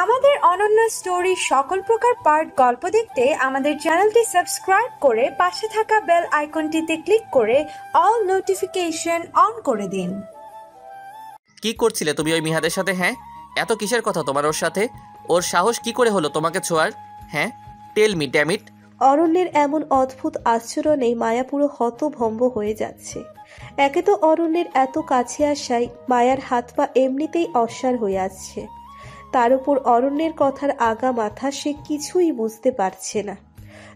আমাদের অনন্য স্টোরি সকল প্রকার পার্ট গল্প দেখতে আমাদের চ্যানেলটি সাবস্ক্রাইব করে পাশে থাকা বেল আইকনটিতে ক্লিক করে অল নোটিফিকেশন অন করে দিন। কি করছিলে তুমি ওই মিহাদের সাথে? হ্যাঁ, এত কিসের কথা তোমার ওর সাথে? ওর সাহস কি করে হলো তোমাকে ছোঁয়ার? হ্যাঁ, টেল মি ড্যাম ইট। অরণ্যের এমন অদ্ভুত আচরণে মায়া পুরো হতভম্ব হয়ে যাচ্ছে। একে তো অরণ্যের এত কাছে আসায় মায়ার হাত পা এমনিতেই অসাড় হয়ে আসছে, তার উপর অরণ্যের কথার আগা মাথা সে কিছুই বুঝতে পারছে না।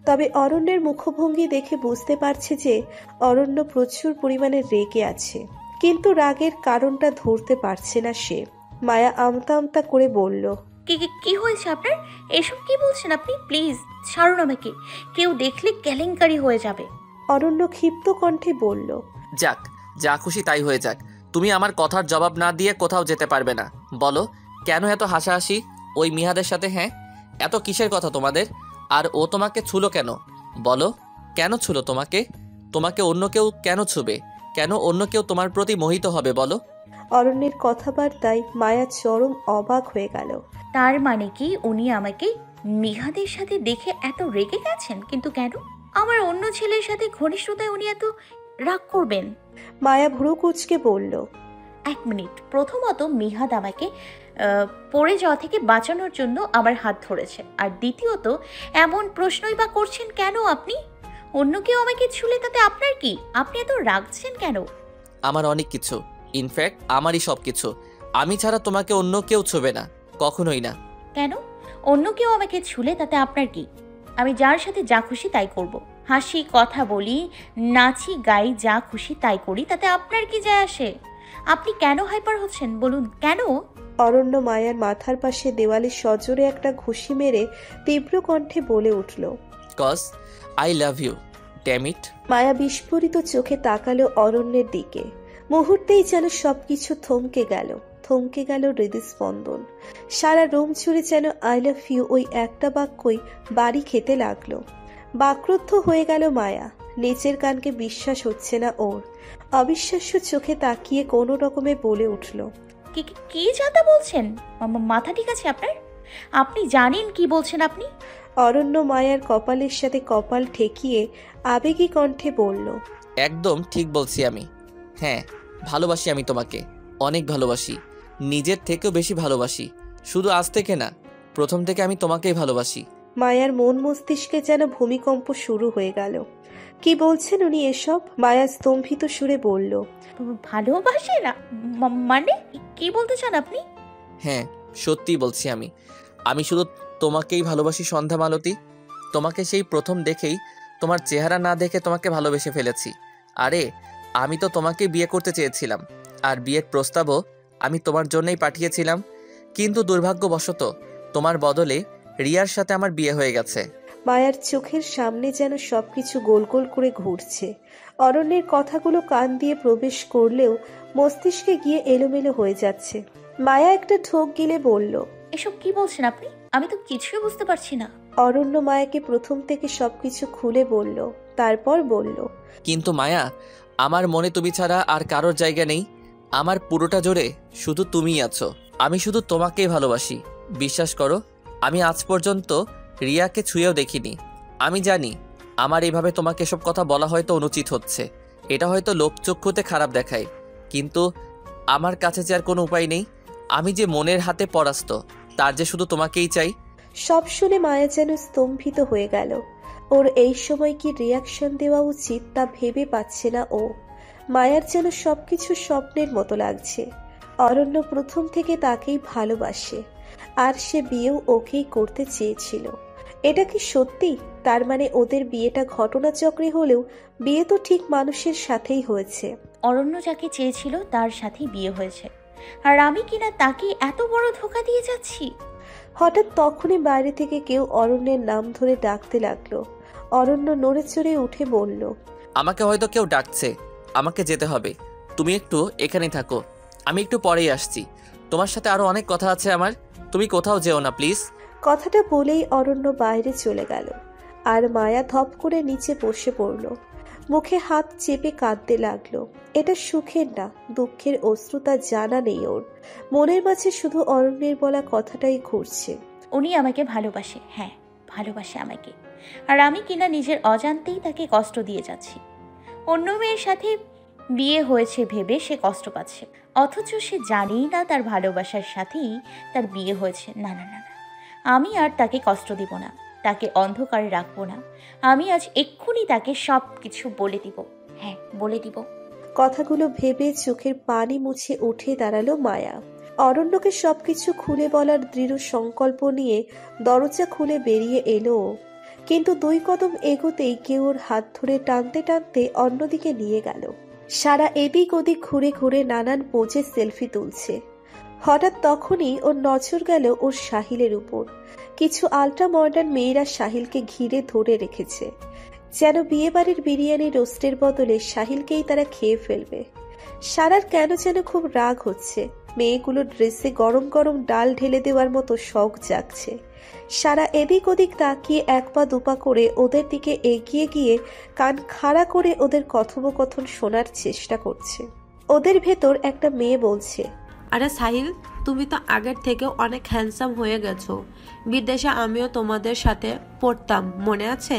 তবে অরণ্যের মুখভঙ্গি দেখে বুঝতে পারছে যে অরণ্য প্রচুর পরিমাণে রেগে আছে, কিন্তু রাগের কারণটা ধরতে পারছে না সে। মায়া আমতা আমতা করে বলল, কি হয়েছে আপনার? এসব কি বলছেন আপনি? প্লিজ ছাড়ুন আমাকে, কেউ দেখলে কেলেঙ্কারি হয়ে যাবে। অরণ্য ক্ষিপ্ত কণ্ঠে বলল, যাক, যা খুশি তাই হয়ে যাক। তুমি আমার কথার জবাব না দিয়ে কোথাও যেতে পারবে না। বলো, কেন এত হাসাহাসি ওই মিহাদের সাথে? হ্যাঁ, এত কিসের কথা তোমাদের? আর ও তোমাকে ছুলো কেন? বলো, কেন ছুলো তোমাকে? তোমাকে অন্য কেউ কেন ছুবে? কেন অন্য কেউ তোমার প্রতি মোহিত হবে বলো? অরণ্যের কথাবার্তায় মায়া চরম অবাক হয়ে গেল। তার মানে কি উনি আমাকে মিহাদের সাথে দেখে এত রেগে গেছেন? কিন্তু কেন? আমার অন্য ছেলের সাথে ঘনিষ্ঠতায় উনি এত রাগ করবেন? মায়া ভ্রু কুঁচকে বলল, এক মিনিট, প্রথমত মিহাদ আমাকে পড়ে যাওয়া থেকে বাঁচানোর জন্য আমার হাত ধরেছে, আর দ্বিতীয়ত এমন প্রশ্নই বা করছেন কেন আপনি? অন্য কেউ আমাকে ছুলে তাতে আপনার কি? আপনি এত রাগছেন কেন? আমার অনেক কিছু, ইনফ্যাক্ট আমারই সব কিছু। আমি ছাড়া তোমাকে অন্য কেউ ছুবে না, কখনোই না। কেন? অন্য কেউ আমাকে ছুলে তাতে আপনার কি? আমি যার সাথে যা খুশি তাই করব, হাসি, কথা বলি, নাচি, গাই, যা খুশি তাই করি, তাতে আপনার কি যায় আসে? আপনি কেন হাইপার হচ্ছেন বলুন, কেন? অরণ্য মায়ার মাথার পাশে দেওয়ালে সজোরে একটা ঘুষি মেরে তীব্র কণ্ঠে বলে উঠল, cause I love you, damn it. Maya বিস্ফোরিত চোখে তাকালো অরণ্যের দিকে। মুহূর্তেই যেন সবকিছু থমকে গেল হৃদস্পন্দন। সারা রুম জুড়ে যেন আই লাভ ইউ ওই একটা বাক্যই বাড়ি খেতে লাগলো। বাক্রুদ্ধ হয়ে গেল মায়া। নিচের কানকে বিশ্বাস হচ্ছে না ওর। অবিশ্বাস্য চোখে তাকিয়ে কোনো রকমে বলে উঠল, কি যাতা বলছেন? মাথা ঠিক আছে আপনার? আপনি জানেন কি বলছেন আপনি? অরণ্য মায়ার কপালের সাথে কপাল ঠেকিয়ে আবেগী কণ্ঠে বলল, একদম ঠিক বলছি আমি। হ্যাঁ, ভালোবাসি আমি তোমাকে, অনেক ভালোবাসি, নিজের থেকেও বেশি ভালোবাসি। শুধু আজ থেকে না, প্রথম থেকে আমি তোমাকেই ভালোবাসি। মায়ার মন মস্তিষ্কে যেন ভূমিকম্প শুরু হয়ে গেল। কি বলছেন উনি এসব? মায়া স্তম্ভিত সুরে বলল, ভালোবাসে না মানে কি বলতে চান আপনি? হ্যাঁ, সত্যিই বলছি আমি শুধু তোমাকেই ভালোবাসি সন্ধ্যা মালতী। তোমাকে সেই প্রথম দেখেই, তোমার চেহারা না দেখে তোমাকে ভালোবেসে ফেলেছি। আরে, আমি তো তোমাকে বিয়ে করতে চেয়েছিলাম, আর বিয়ের প্রস্তাবও আমি তোমার জন্যই পাঠিয়েছিলাম, কিন্তু দুর্ভাগ্যবশত তোমার বদলে রিয়ার সাথে আমার বিয়ে হয়ে গেছে। মায়ার চোখের সামনে যেন সবকিছু গোল গোল করে ঘুরছে। অরণ্যের কথাগুলো কান দিয়ে প্রবেশ করলেও মস্তিষ্কে গিয়ে এলোমেলো হয়ে যাচ্ছে। মায়া একটা ঠোক গিলে বলল, এসব কি বলছেন আপনি? আমি তো কিছুই বুঝতে পারছি না। অরণ্য মায়াকে প্রথম থেকে সবকিছু খুলে বলল, তারপর বলল, কিন্তু মায়া, আমার মনে তুমি ছাড়া আর কারোর জায়গা নেই। আমার পুরোটা জুড়ে শুধু তুমিই আছো। আমি শুধু তোমাকেই ভালোবাসি। বিশ্বাস করো, আমি আজ পর্যন্ত রিয়াকে ছুঁয়েও দেখিনি। আমি জানি আমার এইভাবে তোমাকে এসব কথা বলা হয়তো অনুচিত হচ্ছে, এটা হয়তো লোকচক্ষুতে খারাপ দেখায়, কিন্তু আমার কাছে যে আর কোনো উপায় নেই। আমি যে মনের হাতে পরাস্ত, তার যে শুধু তোমাকেই চাই। সব শুনে মায়া যেন স্তম্ভিত হয়ে গেল। ওর এই সময় কি রিয়াকশন দেওয়া উচিত তা ভেবে পাচ্ছে না ও। মায়ার যেন সবকিছু স্বপ্নের মতো লাগছে। অরণ্য প্রথম থেকে তাকেই ভালোবাসে, আর সে বিয়েও ওকেই করতে চেয়েছিল। এটা কি সত্যি? তার মানে ওদের বিয়েটা ঘটনাচক্রে হলেও বিয়ে তো ঠিক মানুষের সাথেই হয়েছে। অরণ্য যাকে চেয়েছিল তার সাথেই বিয়ে হয়েছে, আর আমি কিনা তাকে এত বড় ধোঁকা দিয়ে যাচ্ছি। হঠাৎ তখনই বাইরে থেকে কেউ অরণ্যের নাম ধরে ডাকতে লাগলো। অরণ্য নড়ে চড়ে উঠে বলল, আমাকে হয়তো কেউ ডাকছে, আমাকে যেতে হবে। তুমি একটু এখানেই থাকো, আমি একটু পরেই আসছি। তোমার সাথে আরো অনেক কথা আছে আমার, তুমি কোথাও যেও না প্লিজ। কথাটা বলেই অরণ্য বাইরে চলে গেল, আর মায়া ধপ করে নিচে বসে পড়ল। মুখে হাত চেপে কাঁদতে লাগলো। এটা সুখের না, দুঃখের অশ্রু, তা জানা নেই ওর। মনের মাঝে শুধু অরণ্যের বলা কথাটাই ঘুরছে। উনি আমাকে ভালোবাসে, হ্যাঁ ভালোবাসে আমাকে, আর আমি কিনা নিজের অজান্তেই তাকে কষ্ট দিয়ে যাচ্ছি। অন্য মেয়ের সাথে বিয়ে হয়েছে ভেবে সে কষ্ট পাচ্ছে, অথচ সে জানেই না তার ভালোবাসার সাথেই তার বিয়ে হয়েছে। না না না না, আমি আর তাকে কষ্ট দিব না, তাকে অন্ধকারে রাখবো না। আমি আজ এক্ষুনি তাকে সব কিছু বলে দিব, হ্যাঁ বলে দিব। কথাগুলো ভেবে চোখের পানি মুছে উঠে দাঁড়ালো মায়া। অরণ্যকে সবকিছু খুলে বলার দৃঢ় সংকল্প নিয়ে দরজা খুলে বেরিয়ে এলো ও। কিন্তু 2 কদম এগোতেই কেউ ওর হাত ধরে টানতে টানতে অন্যদিকে নিয়ে গেল। সারা এদিক ওদিক ঘুরে ঘুরে নানান পোজে সেলফি তুলছে। হঠাৎ তখনই ওর নজর গেল ওর সাহিলের উপর। কিছু আল্ট্রা মডার্ন মেয়েরা সাহিলকে ঘিরে ধরে রেখেছে, যেন বিয়েবাড়ির বিরিয়ানি রোস্টের বদলে সাহিলকেই তারা খেয়ে ফেলবে। সারার কেন যেন খুব রাগ হচ্ছে। মেয়েগুলোর ড্রেসে গরম গরম ডাল ঢেলে দেওয়ার মতো শখ জাগছে। সারা এদিক ওদিক তাকিয়ে 1 পা 2 পা করে ওদের দিকে এগিয়ে গিয়ে কান খাড়া করে ওদের কথোপকথন শোনার চেষ্টা করছে। ওদের ভেতর একটা মেয়ে বলছে, আরে সাহিল, তুমি তো আগের থেকে অনেক হ্যান্ডসাম হয়ে গেছো। বিদেশে আমিও তোমাদের সাথে পড়তাম, মনে আছে?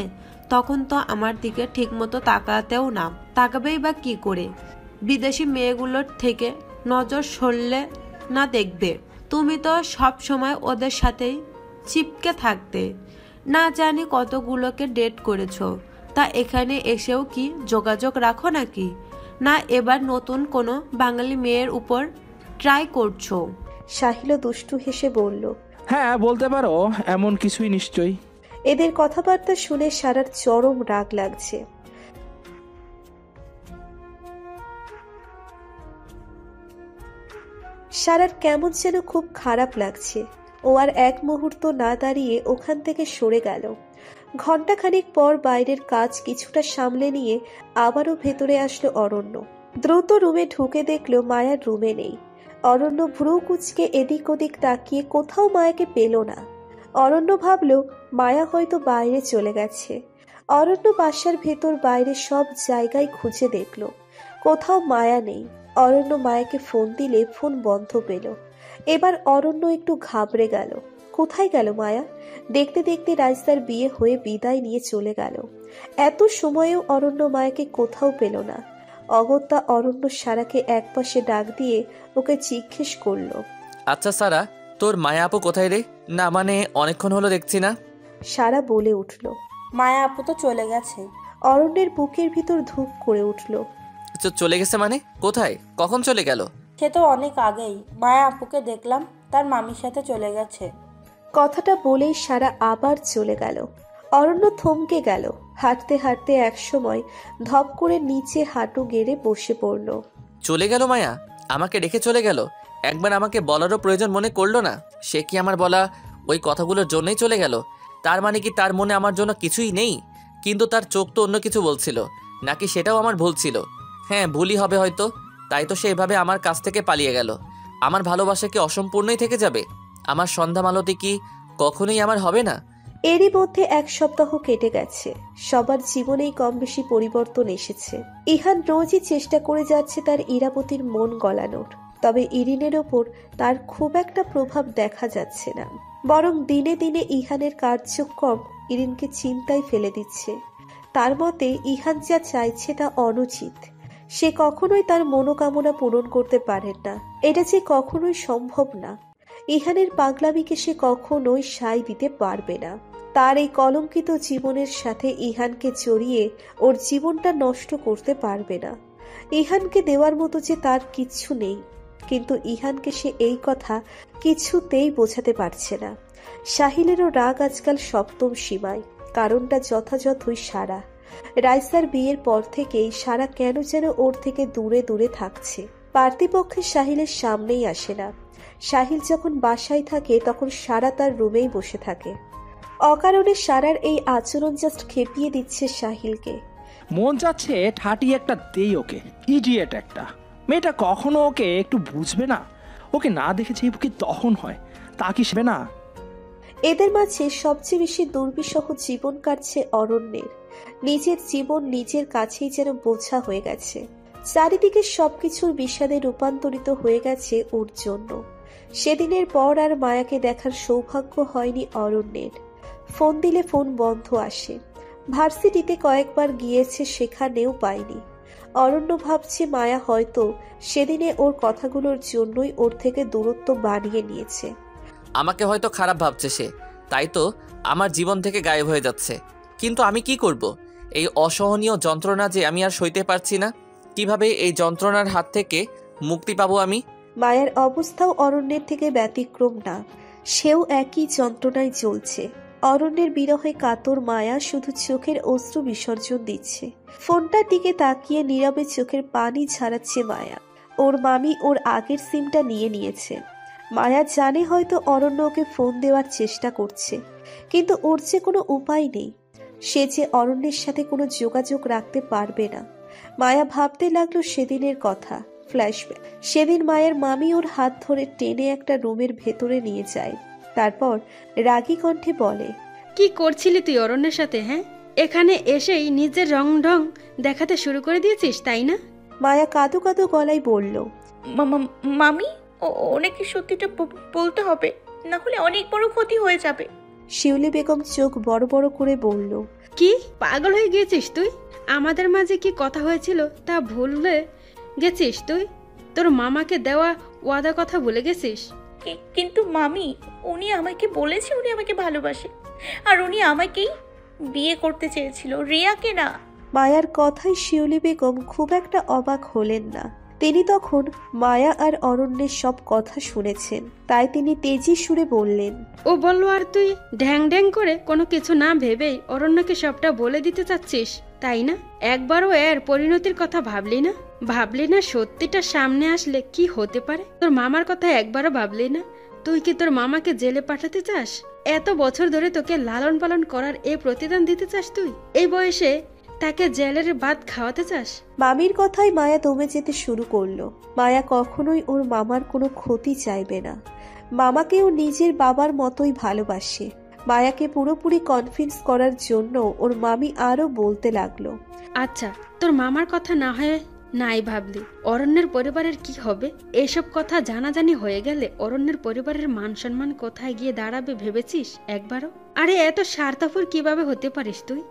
তখন তো আমার দিকে ঠিক মতো তাকাতেও না, তাকাবেই বা কি করে? বিদেশি মেয়েগুলোর থেকে নজর সরলে না দেখবে। তুমি তো সব সময় ওদের সাথেই চিপকে থাকতে। না জানি কতগুলোকে ডেট করেছো, তা এখানে এসেও কি যোগাযোগ রাখো নাকি? না এবার নতুন কোনো বাঙালি মেয়ের উপর ট্রাই করছো? সাহিল দুষ্টু হেসে বলল, হ্যাঁ বলতে পারো, এমন কিছুই নিশ্চয়ই। এদের কথাবার্তা শুনে সারার চরম রাগ লাগছে। সারার কেমন যেন খুব খারাপ লাগছে। ও আর এক মুহূর্ত না দাঁড়িয়ে ওখান থেকে সরে গেল। ঘন্টাখানিক পর বাইরের কাজ কিছুটা সামলে নিয়ে আবারও ভেতরে আসলো অরণ্য। দ্রুত রুমে ঢুকে দেখলো মায়ার রুমে নেই। অরণ্য ভ্রু কুঁচকে এদিক ওদিক তাকিয়ে কোথাও মায়াকে পেল না। অরণ্য ভাবল মায়া হয়তো বাইরে চলে গেছে। অরণ্য বাসার ভেতর বাইরে সব জায়গায় খুঁজে দেখল, কোথাও মায়া নেই। অরণ্য মায়াকে ফোন দিলে ফোন বন্ধ পেল। এবার অরণ্য একটু ঘাবড়ে গেল, কোথায় গেল মায়া? দেখতে দেখতে রাইসার বিয়ে হয়ে বিদায় নিয়ে চলে গেল। এত সময়েও অরণ্য মায়াকে কোথাও পেল না। অগত্যা অরণ্য সারাকে একপাশে ডাক দিয়ে ওকে জিজ্ঞেস করলো, আচ্ছা সারা, তোর মায়া আপু কোথায় রে? না মানে অনেকক্ষণ হলো দেখছি না। সারা বলে উঠল, মায়া আপু তো চলে গেছে। অরণ্যের বুকের ভিতর ধূপ করে উঠল। চলে গেছে মানে? কোথায়, কখন চলে গেল? সে তো অনেক আগেই। মায়া আপুকে দেখলাম তার মামির সাথে চলে গেছে। কথাটা বলেই সারা আবার চলে গেল। অরণ্য থমকে গেল। হাঁটতে হাঁটতে একসময় ধপ করে নিচে হাঁটু গেড়ে বসে পড়ল। চলে গেল মায়া? আমাকে রেখে চলে গেল? একবার আমাকে বলারও প্রয়োজন মনে করলো না? সে কি আমার বলা ওই কথাগুলোর জন্যই চলে গেল? তার মানে কি তার মনে আমার জন্য কিছুই নেই? কিন্তু তার চোখ তো অন্য কিছু বলছিল, নাকি সেটাও আমার ভুল ছিল? হ্যাঁ ভুলই হবে হয়তো, তাই তো সে এভাবে আমার কাছ থেকে পালিয়ে গেল। আমার ভালোবাসা কি অসম্পূর্ণই থেকে যাবে? আমার সন্ধ্যা মালতি কি কখনোই আমার হবে না? এরই মধ্যে 1 সপ্তাহ কেটে গেছে। সবার জীবনেই কম বেশি পরিবর্তন এসেছে। ইহান রোজই চেষ্টা করে যাচ্ছে তার ইরাবতীর মন গলানোর, তবে ইরিনের ওপর তার খুব একটা প্রভাব দেখা যাচ্ছে না। বরং দিনে দিনে ইহানের কার্যক্রম ইরিনকে চিন্তায় ফেলে দিচ্ছে। তার মতে ইহান যা চাইছে তা অনুচিত। সে কখনোই তার মনোকামনা পূরণ করতে পারেন না। এটা যে কখনোই সম্ভব না। ইহানের পাগলামিকে সে কখনোই সায় দিতে পারবে না। তার এই কলঙ্কিত জীবনের সাথে ইহানকে জড়িয়ে ওর জীবনটা নষ্ট করতে পারবে না। ইহানকে দেওয়ার মতো যে তার কিচ্ছু নেই, কিন্তু ইহানকে সে এই কথা কিছুতেই বোঝাতে পারছে না। সাহিলেরও রাগ আজকাল সপ্তম সীমায়। কারণটা যথাযথই সারা। রাইসার বিয়ের পর থেকেই সারা কেন যেন ওর থেকে দূরে দূরে থাকছে। পার্থিপক্ষে সাহিলের সামনেই আসে না। সাহিল যখন বাসায় থাকে তখন সারা তার রুমেই বসে থাকে। অকারণে সারার এই আচরণ জাস্ট খেপিয়ে দিচ্ছে সাহিলকে। মন চাচ্ছে ঠাটিয়ে একটা দেই ওকে, ইডিয়েট একটা। মেয়েটা কখনো ওকে একটু বুঝবে না? ওকে না দেখেছে বুকে দহন হয়, তা কি সেবে না? এদের মাঝে সবচেয়ে বেশি দুর্বিষহ জীবন কাটছে অরণ্যের। নিজের জীবন নিজের কাছেই যেন বোঝা হয়ে গেছে। চারিদিকে সবকিছুর বিষাদে রূপান্তরিত হয়ে গেছে ওর জন্য। সেদিনের পর আর মায়াকে দেখার সৌভাগ্য হয়নি অরণ্যের। ফোন দিলে ফোন বন্ধ আসে। ভার্সিটিতে কয়েকবার গিয়েছে, সেখানেও পায়নি। অরণ্য ভাবছে মায়া হয়তো সেদিনে ওর কথাগুলোর জন্যই ওর থেকে দূরত্ব বাড়িয়ে নিয়েছে। আমাকে হয়তো খারাপ ভাবছে সে, তাই তো আমার জীবন থেকে গায়েব হয়ে যাচ্ছে। কিন্তু আমি কি করব? এই অসহনীয় যন্ত্রণা যে আমি আর সইতে পারছি না। কিভাবে এই যন্ত্রণার হাত থেকে মুক্তি পাবো আমি? মায়ার অবস্থাও অরণ্যের থেকে ব্যতিক্রম না। সেও একই যন্ত্রণায় জ্বলছে। অরণ্যের বিরহে কাতর মায়া শুধু চোখের অশ্রু বিসর্জন দিচ্ছে। ফোনটার দিকে তাকিয়ে নীরবে চোখের পানি ঝাড়াচ্ছে মায়া। ওর মামি ওর আগের সিমটা নিয়ে নিয়েছে। মায়া জানে হয়তো অরণ্য ওকে ফোন দেওয়ার চেষ্টা করছে, কিন্তু ওর যে কোনো উপায় নেই। সে যে অরণ্যের সাথে কোনো যোগাযোগ রাখতে পারবে না। মায়া ভাবতে লাগলো সেদিনের কথা। ফ্ল্যাশব্যাক। সেদিন মায়ের মামি ওর হাত ধরে টেনে একটা রুমের ভেতরে নিয়ে যায়। তারপর রাগী কণ্ঠে বলে, কি করছিলি তুই অরণ্যের সাথে? হ্যাঁ, এখানে এসেই নিজের রং ঢং দেখাতে শুরু করে দিয়েছিস, তাই না? মায়া কাঁদো কাঁদো গলায় বলল, মামি, ওনাকে সত্যিটা বলতে হবে, না হলে অনেক বড় ক্ষতি হয়ে যাবে। শিউলি বেগম চোখ বড় বড় করে বলল, কি পাগল হয়ে গিয়েছিস তুই? আমাদের মাঝে কি কথা হয়েছিল তা ভুলে গেছিস তুই? তোর মামাকে দেওয়া ওয়াদা কথা ভুলে গেছিস? কিন্তু মামি, উনি আমাকে বলেছে উনি আমাকে ভালোবাসে, আর উনি আমাকেই বিয়ে করতে চেয়েছিল, রিয়াকে না। মায়ার কথায় শিউলি বেগম খুব একটা অবাক হলেন না। তিনি তখন মায়া আর অরণ্যের সব কথা শুনেছেন, তাই তিনি তেজি সুরে বললেন, ও বললো আর তুই ঢ্যাং ঢ্যাং করে কোনো কিছু না ভেবেই অরণ্যকে সবটা বলে দিতে চাচ্ছিস, তাই না? একবারও এর পরিণতির কথা ভাবলি না সত্যিটা সামনে আসলে কি হতে পারে? তোর মামার কথা একবারও ভাবলি না? তুই কি তোর মামাকে জেলে পাঠাতে চাস? এত বছর ধরে তোকে লালন পালন করার এই প্রতিদান দিতে চাস? তুই এই বয়সে তাকে জেলের ভাত খাওয়াতে চাস? মামির কথায় মায়া দমে যেতে শুরু করলো। মায়া কখনোই ওর মামার কোনো ক্ষতি চাইবে না। মামাকেও নিজের বাবার মতোই ভালোবাসে। মায়াকে পুরোপুরি কনভিন্স করার জন্য ওর মামি আরো বলতে লাগলো, আচ্ছা, তোর মামার কথা না হয় নাই ভাবলি, অরণ্যের পরিবারের কি হবে? এসব কথা জানাজানি হয়ে গেলে অরণ্যের পরিবারের মান সম্মান কোথায় গিয়ে দাঁড়াবে ভেবেছিস একবারও? আরে এত স্বার্থপর কিভাবে হতে পারিস তুই?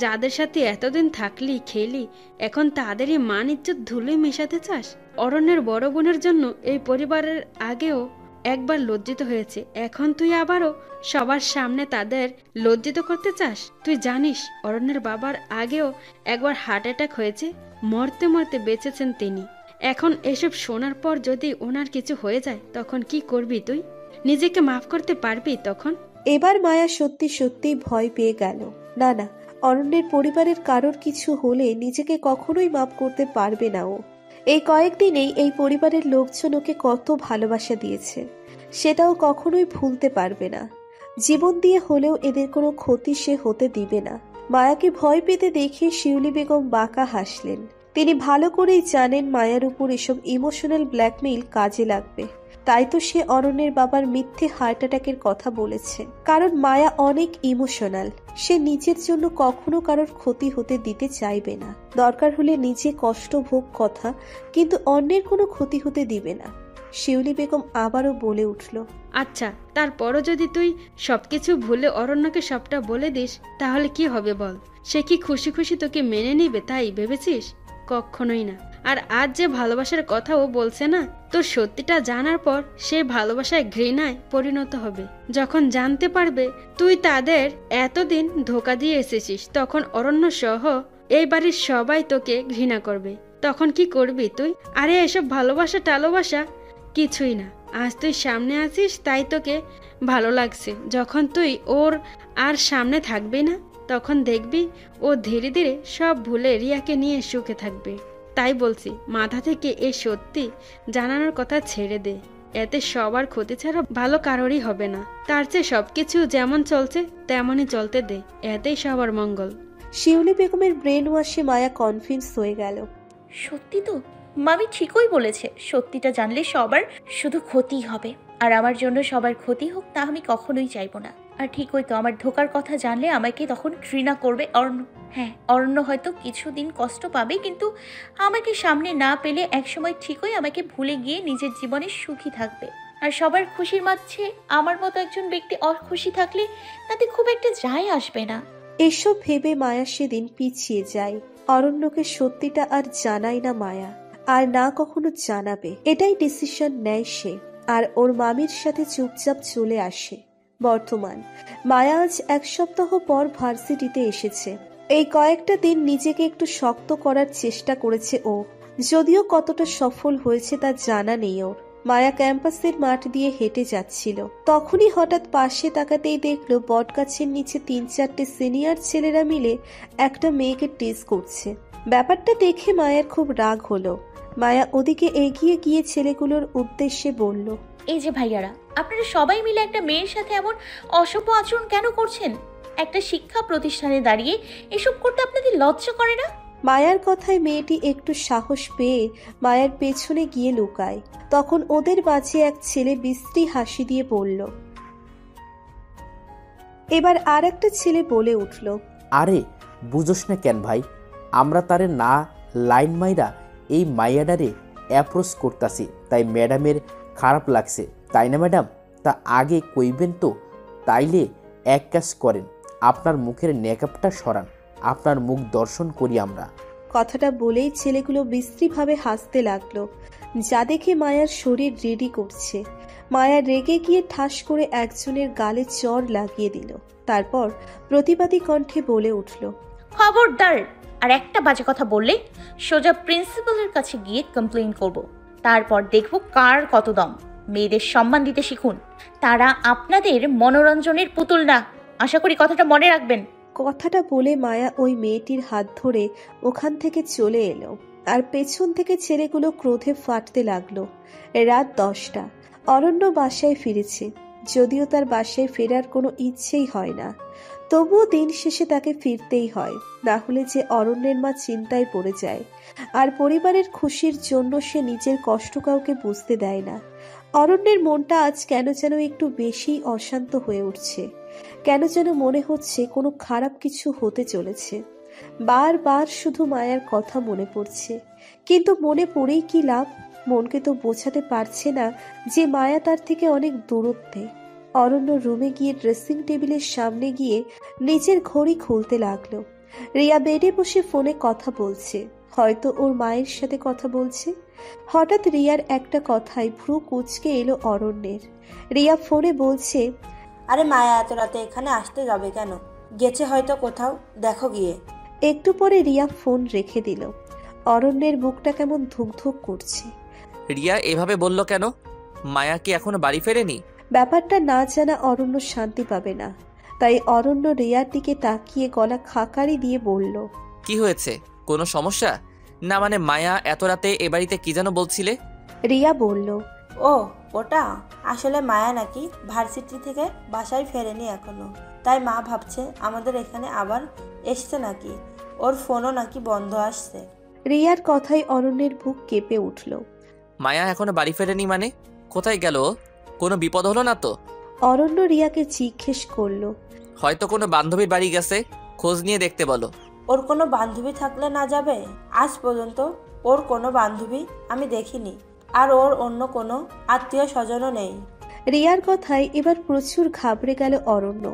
যাদের সাথে এতদিন থাকলি খেলি, এখন তাদেরই মান ইজ্জত ধুলোয় মেশাতে চাস? অরণ্যের বড় বোনের জন্য এই পরিবারের আগেও একবার লজ্জিত হয়েছে, এখন তুই আবারও সবার সামনে তাদের লজ্জিত করতে চাস? তুই জানিস অরণ্যের বাবার আগেও একবার হার্ট অ্যাটাক হয়েছে, মরতে মরতে বেঁচেছেন তিনি। এখন এসব শোনার পর যদি ওনার কিছু হয়ে যায় তখন কি করবি তুই? নিজেকে মাফ করতে পারবি তখন? এবার মায়া সত্যি সত্যি ভয় পেয়ে গেল। না না, অরণ্যের পরিবারের কারোর কিছু হলে নিজেকে কখনোই মাফ করতে পারবে না ও। এই কয়েকদিনেই এই পরিবারের লোকজন ওকে কত ভালোবাসা দিয়েছে, সেটাও কখনোই ভুলতে পারবে না। জীবন দিয়ে হলেও এদের কোনো ক্ষতি সে হতে দিবে না। মায়াকে ভয় পেতে দেখে শিউলি বেগম বাঁকা হাসলেন। তিনি ভালো করেই জানেন মায়ার উপর এসব ইমোশনাল ব্ল্যাকমেইল কাজে লাগবে। তাই তো সে অরণ্যের বাবার মিথ্যে হার্ট অ্যাটাকের কথা বলেছে। কারণ মায়া অনেক ইমোশনাল। সে নিজের জন্য কখনো কারোর ক্ষতি হতে দিতে চাইবে না। দরকার হলে নিজে কষ্ট ভোগ কথা, কিন্তু অন্যের কোনো ক্ষতি হতে দিবে না। শিউলি বেগম আবারও বলে উঠল, আচ্ছা, তারপরও যদি তুই সবকিছু ভুলে অরণ্যকে সবটা বলে দিস তাহলে কি হবে বল? সে কি খুশি খুশি তোকে মেনে নিবে তাই ভেবেছিস? কখনোই না। আর আজ যে ভালোবাসার কথা ও বলছে না, তোর সত্যিটা জানার পর সে ভালোবাসায় ঘৃণায় পরিণত হবে। যখন জানতে পারবে তুই তাদের এতদিন ধোকা দিয়ে এসেছিস, তখন অরণ্য সহ এই বাড়ির সবাই তোকে ঘৃণা করবে। তখন কি করবি তুই? আরে এসব ভালোবাসা টালোবাসা কিছুই না। আজ তুই সামনে আছিস তাই তোকে ভালো লাগছে। যখন তুই ওর আর সামনে থাকবি না, তখন দেখবি ও ধীরে ধীরে সব ভুলে রিয়াকে নিয়ে সুখে থাকবে। তাই বলছি, মাথা থেকে এই সত্যি জানানোর কথা ছেড়ে দে। এতে সবার ক্ষতি ছাড়া ভালো কারোরই হবে না। তার চেয়ে সবকিছু যেমন চলছে তেমনই চলতে দে, এতেই সবার মঙ্গল। শিউলি বেগমের ব্রেন ওয়াশে মায়া কনফিউজ হয়ে গেল। সত্যি তো, মামি ঠিকই বলেছে। সত্যিটা জানলে সবার শুধু ক্ষতি হবে, আর আমার জন্য সবার ক্ষতি হোক তা আমি কখনোই চাইবো না। আর ঠিকই তো, আমার ধোকার কথা জানলে আমাকে তখন ঘৃণা করবে অরণ্য। হ্যাঁ, অরণ্য হয়তো কিছুদিন কষ্ট পাবে, কিন্তু আমাকে সামনে না পেলে একসময় ঠিকই আমাকে ভুলে গিয়ে নিজের জীবনে সুখী থাকবে। আর সবার খুশির মাঝে আমার মতো একজন ব্যক্তি অখুশি থাকলে তাতে খুব একটা যায় আসবে না। এসব ভেবে মায়া সেদিন পিছিয়ে যায়। অরণ্যকে সত্যিটা আর জানায় না মায়া, আর না কখনো জানাবে, এটাই ডিসিশন নেয় সে। আর ওর মামির সাথে চুপচাপ চলে আসে। বর্তমান মায়া আজ 1 সপ্তাহ পর ভার্সিটিতে এসেছে। এই কয়েকটা দিন নিজেকে একটু শক্ত করার চেষ্টা করেছে ও, যদিও কতটা সফল হয়েছে তা জানা নেই ওর। মায়া ক্যাম্পাসের মাঠ দিয়ে হেঁটে যাচ্ছিল, তখনই হঠাৎ পাশে তাকাতেই দেখলো বটগাছের নিচে 3-4টে সিনিয়র ছেলেরা মিলে একটা মেয়েকে টিজ করছে। ব্যাপারটা দেখে মায়ার খুব রাগ হলো। মায়া ওদিকে এগিয়ে গিয়ে ছেলেগুলোর উদ্দেশ্যে বলল, এই যে ভাইয়ারা, আপনারা সবাই মিলে একটা মেয়ের সাথে এমন অসভ্য আচরণ কেন করছেন? একটা শিক্ষা প্রতিষ্ঠানে দাঁড়িয়ে এসব করতে আপনাদের লজ্জা করে না? মায়ার কথায় মেয়েটি একটু সাহস পেয়ে মায়ার পেছনে গিয়ে লুকায়। তখন ওদের মাঝে এক ছেলে বিশ্রী হাসি দিয়ে বলল। এবার আর একটা ছেলে বলে উঠল, আরে বুঝোস না কেন ভাই, আমরা তারে না লাইন মাইরা এই মাইয়াডারে অ্যাপ্রোচ করতাছি, তাই ম্যাডামের খারাপ লাগছে, তাই না ম্যাডাম? তা আগে কইবেন তো। তাইলে এক কাজ করেন, আপনার মুখের মেকআপটা সরান, আপনার মুখ দর্শন করি আমরা। কথাটা বলেই ছেলেগুলো বিশ্রীভাবে হাসতে লাগলো, যা দেখে মায়ার শরীর রেডি করছে। মায়া রেগে গিয়ে ঠাস করে একজনের গালে চড় লাগিয়ে দিল। তারপর প্রতিবাদী কণ্ঠে বলে উঠল, খবরদার, আর একটা বাজে কথা বললে সোজা প্রিন্সিপালের কাছে গিয়ে কমপ্লেইন করব। তারপর দেখব কার কত দম। মেয়েদের সম্মান দিতে শিখুন, তারা আপনাদের মনোরঞ্জনের পুতুল না। আশা করি কথাটা মনে রাখবেন। কথাটা বলে মায়া ওই মেয়েটির হাত ধরে ওখান থেকে চলে এলো, আর পেছন থেকে ছেলেগুলো ক্রোধে ফাটতে লাগলো। রাত 10টা, অরণ্য বাসায় ফিরেছে, যদিও তার বাসায় ফেরার কোনো ইচ্ছেই হয় না। তবুও দিন শেষে তাকে ফিরতেই হয়, না হলে যে অরণ্যের মা চিন্তায় পড়ে যায়। আর পরিবারের খুশির জন্য সে নিজের কষ্ট কাউকে বুঝতে দেয় না। অরণ্যের মনটা আজ কেন যেন একটু বেশি অশান্ত হয়ে উঠছে। কেন যেন মনে হচ্ছে কোনো খারাপ কিছু হতে চলেছে। বারবার শুধু মায়ার কথা মনে পড়ছে, কিন্তু মনে পড়েই কি লাভ? মনকে তো বোঝাতে পারছে না যে মায়া তার থেকে অনেক দূরত্বে। অরণ্য রুমে গিয়ে ড্রেসিং টেবিলের সামনে গিয়ে নিজের ঘড়ি খুলতে লাগলো। রিয়া বেডে বসে ফোনে কথা বলছে, হয়তো ওর মায়ের সাথে কথা বলছে। হঠাৎ রিয়ার একটা কথায় ভ্রু কুঁচকে এলো অরণ্যের। রিয়া ফোনে বলছে, আরে মায়া এত রাতে এখানে আসতে যাবে কেন? গেছে হয়তো কোথাও, দেখো গিয়ে। একটু পরে রিয়া ফোন রেখে দিল। অরণ্যের বুকটা কেমন ধুকধুক করছে। রিয়া এভাবে বলল কেন? মায়া কি এখনো বাড়ি ফেরেনি? ব্যাপারটা না জানা অরণ্য শান্তি পাবে না, তাই অরণ্য রিয়ার দিকে তাকিয়ে গলা খাকারি দিয়ে বলল, কি হয়েছে? কোনো সমস্যা? না মানে মায়া এত রাতে এ বাড়িতে কি যেন বলছিলে? রিয়া বলল, ও ওটা আসলে মায়া নাকি ভার্সিটি থেকে বাসায় ফেরেনি এখনো, তাই মা ভাবছে আমাদের এখানে আবার এসছে নাকি, ওর ফোনও নাকি বন্ধ আসছে। রিয়ার কথায় অরণ্যের বুক কেঁপে উঠল। মায়া এখনো বাড়ি ফেরেনি মানে? কোথায় গেল? কোনো বিপদ হলো না তো? অরণ্য রিয়াকে জিজ্ঞেস করলো, হয়তো কোনো বান্ধবীর বাড়ি গেছে, খোঁজ নিয়ে দেখতে বলো। ওর কোনো বান্ধবী থাকলে না যাবে? আজ পর্যন্ত ওর কোনো বান্ধবী আমি দেখিনি, আর ওর অন্য কোনো আত্মীয় স্বজনও নেই। রিয়ার কথায় এবার প্রচুর ঘাবড়ে গেল অরণ্য।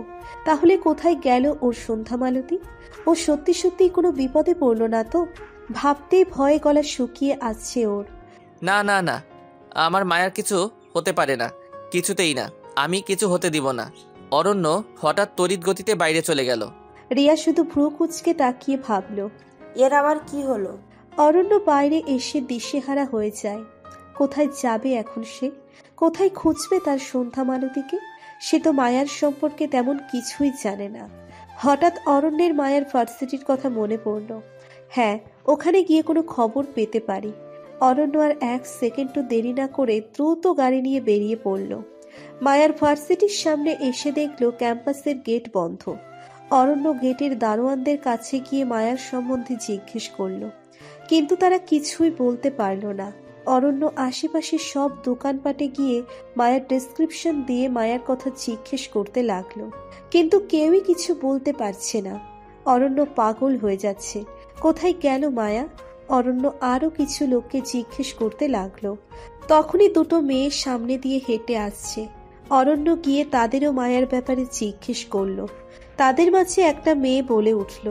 তাহলে কোথায় গেল ওর সন্ধ্যা মালতী? ও সত্যি সত্যি কোনো বিপদে পড়ল না তো? ভাবতেই ভয়ে গলা শুকিয়ে আসছে ওর। না না না, আমার মায়ার কিছু হতে পারে না, কিছুতেই না, আমি কিছু হতে দিব না। অরণ্য হঠাৎ তড়িৎ গতিতে বাইরে চলে গেল। রিয়া শুধু ভ্রু কুঁচকে তাকিয়ে ভাবল, এর আবার কি হলো? অরণ্য বাইরে এসে দিশেহারা হয়ে যায়। কোথায় যাবে এখন সে? কোথায় খুঁজবে তার সন্ধ্যা মালতীকে? সে তো মায়ার সম্পর্কে তেমন কিছুই জানে না। হঠাৎ অরণ্যের মায়ার ভার্সিটির কথা মনে পড়ল। হ্যাঁ, ওখানে গিয়ে কোনো খবর পেতে পারি। অরণ্য আর 1 সেকেন্ডও দেরি না করে দ্রুত গাড়ি নিয়ে বেরিয়ে পড়ল। মায়ার ভার্সিটির সামনে এসে দেখল ক্যাম্পাসের গেট বন্ধ। অরণ্য গেটের দারোয়ানদের কাছে গিয়ে মায়ার সম্বন্ধে জিজ্ঞেস করল, কিন্তু তারা কিছুই বলতে পারল না। অরণ্য আশেপাশে সব দোকানপাটে গিয়ে মায়ার ডেসক্রিপশন দিয়ে মায়ার কথা জিজ্ঞেস করতে লাগলো, কিন্তু কেউই কিছু বলতে পারছে না। অরণ্য পাগল হয়ে যাচ্ছে, কোথায় গেল মায়া? অরণ্য আরো কিছু লোককে জিজ্ঞেস করতে লাগলো। তখনই দুটো মেয়ের সামনে দিয়ে হেঁটে আসছে। অরণ্য গিয়ে তাদেরও মায়ার ব্যাপারে জিজ্ঞেস করলো। তাদের মাঝে একটা মেয়ে বলে উঠল,